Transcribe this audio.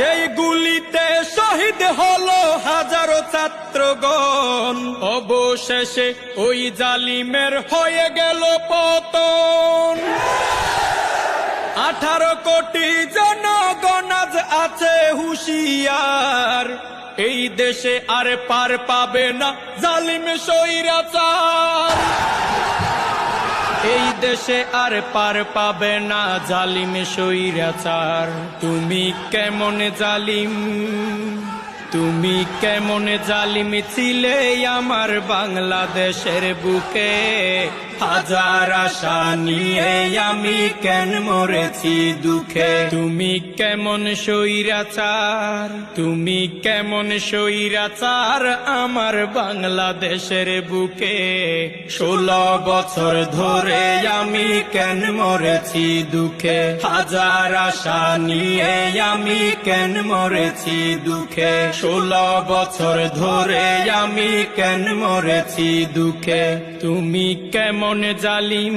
সেই গুলিতে শহীদ হলো হাজারো ছাত্রগণ, অবশেষে ওই জালিমের হয়ে গেল পতন। 18 কোটি জনগণ আজ আছে হুঁশিয়ার, এই দেশে আর পার পাবে না জালিম স্বৈরাচার। এই দেশে আর পার পাবে না জালিম স্বৈরাচার। তুমি কেমন জালিম, তুমি কেমন জালিম ছিলে আমার বাংলাদেশের বুকে। হাজার আশা নিয়ে আমি কেন মরেছি দুঃখে। তুমি কেমন স্বৈরাচার, তুমি কেমন স্বৈরাচার আমার বাংলাদেশের বুকে। 16 বছর ধরে আমি কেন মরেছি দুঃখে। হাজার আশা নিয়ে আমি কেন মরেছি দুঃখে। 16 বছর ধরে আমি কেন মরেছি দুঃখে। তুমি কেমন জালিম।